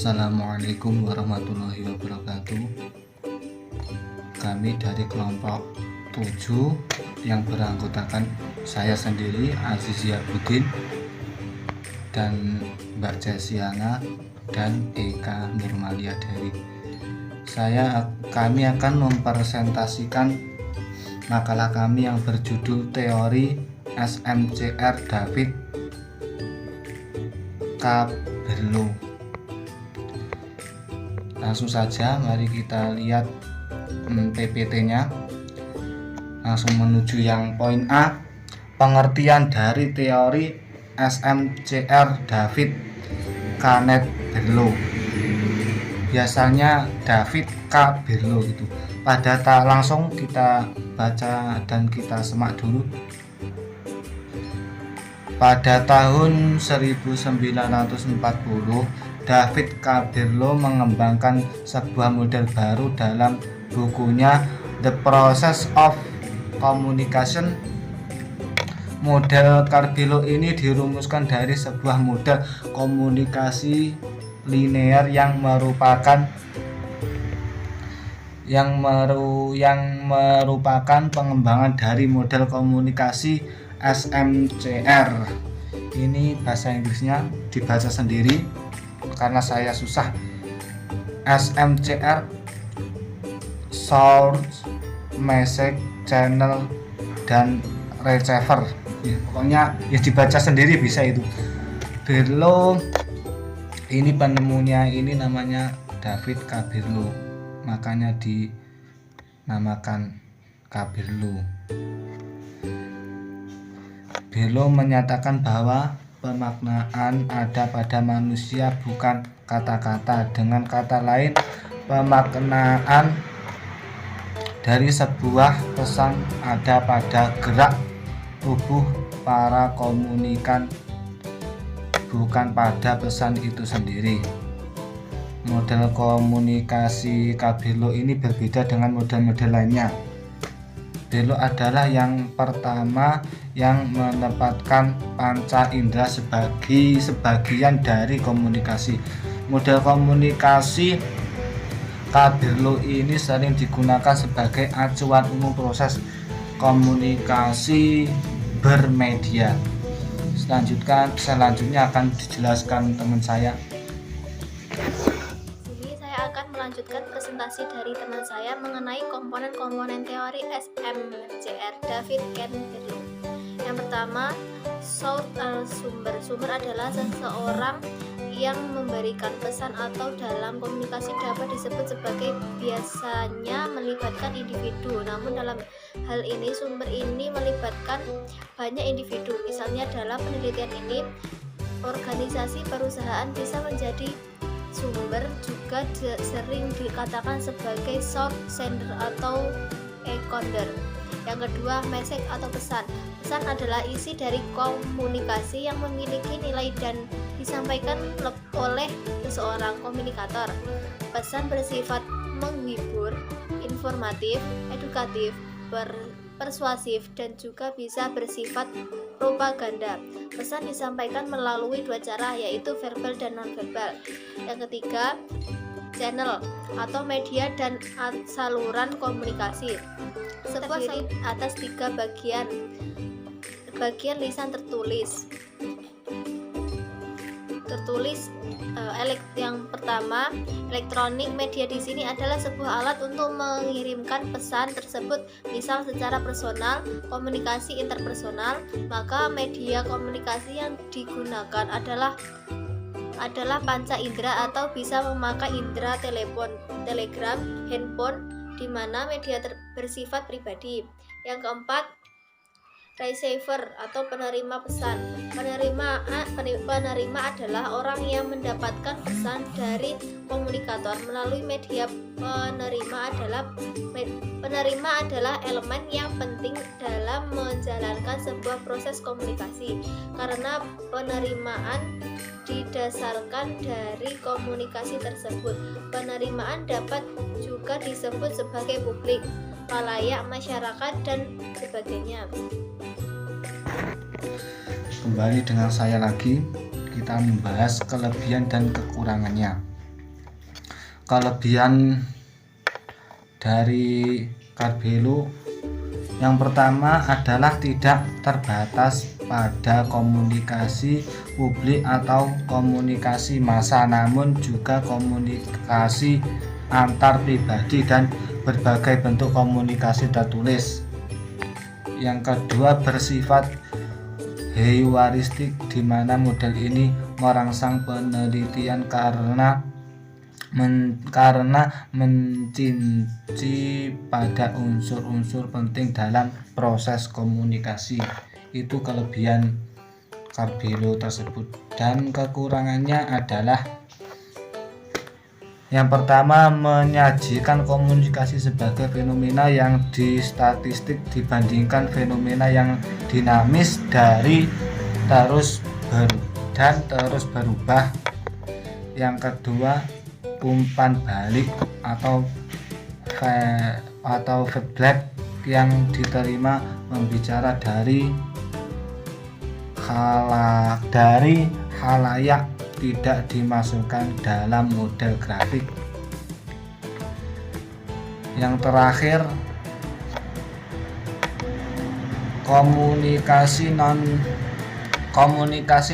Assalamualaikum warahmatullahi wabarakatuh. Kami dari kelompok 7 yang beranggotakan saya sendiri, Aziz Yabudin, dan Mbak Jesiana dan Eka Nurmalia Dewi. Kami akan mempresentasikan makalah kami yang berjudul Teori SMCR David Caberlo. Langsung saja mari kita lihat PPT-nya. Langsung menuju yang poin A, pengertian dari teori SMCR David Caberlo. Biasanya David Caberlo itu. Langsung kita baca dan kita semak dulu. Pada tahun 1940, David Caberlo mengembangkan sebuah model baru dalam bukunya The Process of Communication. Model Caberlo ini dirumuskan dari sebuah model komunikasi linear yang merupakan pengembangan dari model komunikasi SMCR. Ini bahasa Inggrisnya dibaca sendiri karena saya susah. SMCR, Source, Message, Channel, dan Receiver. Pokoknya ya dibaca sendiri bisa itu. Caberlo ini penemunya ini namanya David Caberlo, makanya dinamakan Caberlo. Caberlo menyatakan bahwa pemaknaan ada pada manusia bukan kata-kata. Dengan kata lain, pemaknaan dari sebuah pesan ada pada gerak tubuh para komunikan, bukan pada pesan itu sendiri. Model komunikasi Caberlo ini berbeda dengan model-model lainnya. Caberlo adalah yang pertama yang menempatkan panca indera sebagai sebagian dari komunikasi. Model komunikasi Caberlo ini sering digunakan sebagai acuan umum proses komunikasi bermedia. Selanjutnya akan dijelaskan teman saya. Melanjutkan presentasi dari teman saya mengenai komponen-komponen teori SMCR David Caberlo. Yang pertama, source sumber adalah seseorang yang memberikan pesan atau dalam komunikasi dapat disebut sebagai biasanya melibatkan individu. Namun dalam hal ini sumber ini melibatkan banyak individu. Misalnya dalam penelitian ini, organisasi perusahaan bisa menjadi sumber, juga sering dikatakan sebagai source, sender atau ecounder. Yang kedua, message atau pesan. Pesan adalah isi dari komunikasi yang memiliki nilai dan disampaikan oleh seseorang komunikator. Pesan bersifat menghibur, informatif, edukatif, persuasif, dan juga bisa bersifat propaganda. Pesan disampaikan melalui dua cara, yaitu verbal dan non-verbal. Yang ketiga, channel atau media dan saluran komunikasi. Terdiri atas tiga bagian. Bagian lisan tertulis. Yang pertama, elektronik media di sini adalah sebuah alat untuk mengirimkan pesan tersebut, misal secara personal, komunikasi interpersonal. Maka media komunikasi yang digunakan adalah panca indera atau bisa memakai indera telepon, telegram, handphone, di mana media bersifat pribadi. Yang keempat, receiver atau penerima pesan. Penerima adalah orang yang mendapatkan pesan dari komunikator melalui media. Penerima adalah elemen yang penting dalam menjalankan sebuah proses komunikasi, karena penerimaan didasarkan dari komunikasi tersebut. Penerimaan dapat juga disebut sebagai publik, khalayak, masyarakat, dan sebagainya. Kembali dengan saya lagi, kita membahas kelebihan dan kekurangannya. kelebihan dari Carbelo, yang pertama adalah tidak terbatas pada komunikasi publik atau komunikasi massa, namun juga komunikasi antar pribadi dan berbagai bentuk komunikasi tertulis. Yang kedua, bersifat heuristik, di mana model ini merangsang penelitian karena mencinci pada unsur-unsur penting dalam proses komunikasi. Itu kelebihan Carbelo tersebut. Dan kekurangannya adalah yang pertama, menyajikan komunikasi sebagai fenomena yang statistik dibandingkan fenomena yang dinamis dari terus berubah. Yang kedua, umpan balik atau feedback yang diterima membicara dari halayak tidak dimasukkan dalam model grafik. Yang terakhir, komunikasi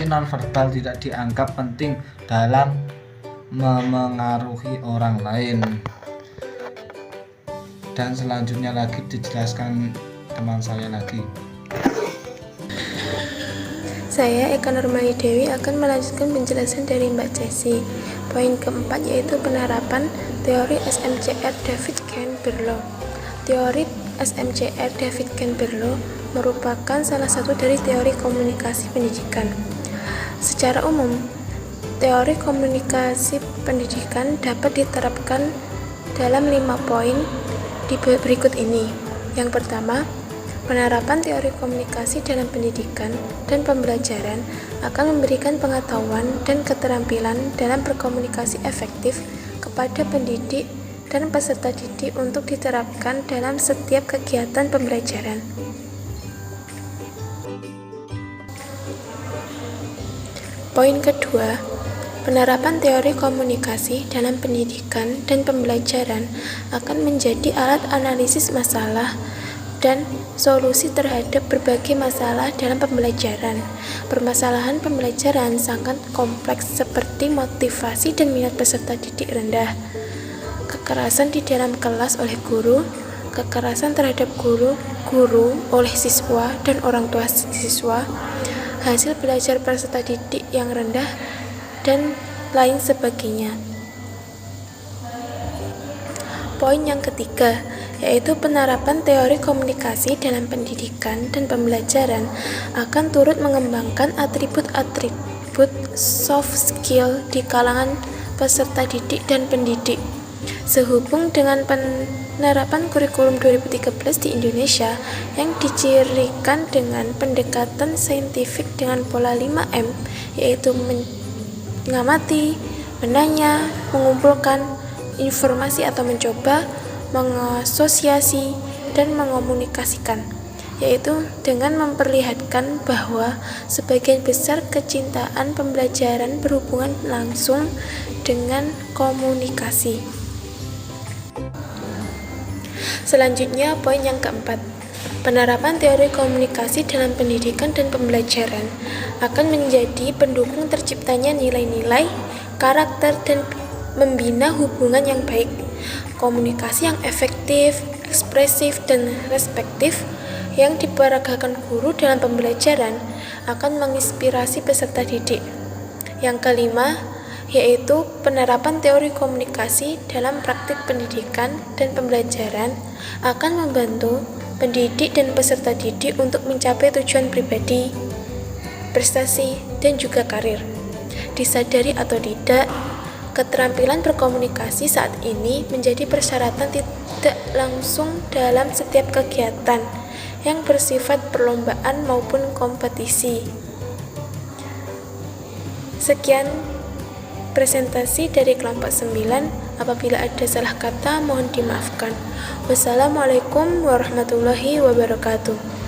nonverbal tidak dianggap penting dalam memengaruhi orang lain. Dan selanjutnya lagi dijelaskan teman saya lagi. Saya Eka Nurmali Dewi akan melanjutkan penjelasan dari Mbak Jessi. Poin keempat yaitu penerapan teori SMCR David Canberlo. Teori SMCR David Canberlo merupakan salah satu dari teori komunikasi pendidikan. Secara umum, teori komunikasi pendidikan dapat diterapkan dalam 5 poin berikut ini. Yang pertama, penerapan teori komunikasi dalam pendidikan dan pembelajaran akan memberikan pengetahuan dan keterampilan dalam berkomunikasi efektif kepada pendidik dan peserta didik untuk diterapkan dalam setiap kegiatan pembelajaran. Poin kedua, penerapan teori komunikasi dalam pendidikan dan pembelajaran akan menjadi alat analisis masalah dan solusi terhadap berbagai masalah dalam pembelajaran. Permasalahan pembelajaran sangat kompleks seperti motivasi dan minat peserta didik rendah, kekerasan di dalam kelas oleh guru, kekerasan terhadap guru oleh siswa dan orang tua siswa, hasil belajar peserta didik yang rendah, dan lain sebagainya. Poin yang ketiga yaitu penerapan teori komunikasi dalam pendidikan dan pembelajaran akan turut mengembangkan atribut-atribut soft skill di kalangan peserta didik dan pendidik. Sehubung dengan penerapan kurikulum 2013 di Indonesia yang dicirikan dengan pendekatan saintifik dengan pola 5M, yaitu mengamati, menanya, mengumpulkan informasi atau mencoba, mengasosiasi, dan mengomunikasikan, yaitu dengan memperlihatkan bahwa sebagian besar kecintaan pembelajaran berhubungan langsung dengan komunikasi. Selanjutnya, poin yang keempat, penerapan teori komunikasi dalam pendidikan dan pembelajaran akan menjadi pendukung terciptanya nilai-nilai, karakter, dan membina hubungan yang baik. Komunikasi yang efektif, ekspresif, dan respektif yang diperagakan guru dalam pembelajaran akan menginspirasi peserta didik. Yang kelima, yaitu penerapan teori komunikasi dalam praktik pendidikan dan pembelajaran akan membantu pendidik dan peserta didik untuk mencapai tujuan pribadi, prestasi, dan juga karir. Disadari atau tidak, keterampilan berkomunikasi saat ini menjadi persyaratan tidak langsung dalam setiap kegiatan yang bersifat perlombaan maupun kompetisi. Sekian presentasi dari kelompok 9. Apabila ada salah kata, mohon dimaafkan. Wassalamualaikum warahmatullahi wabarakatuh.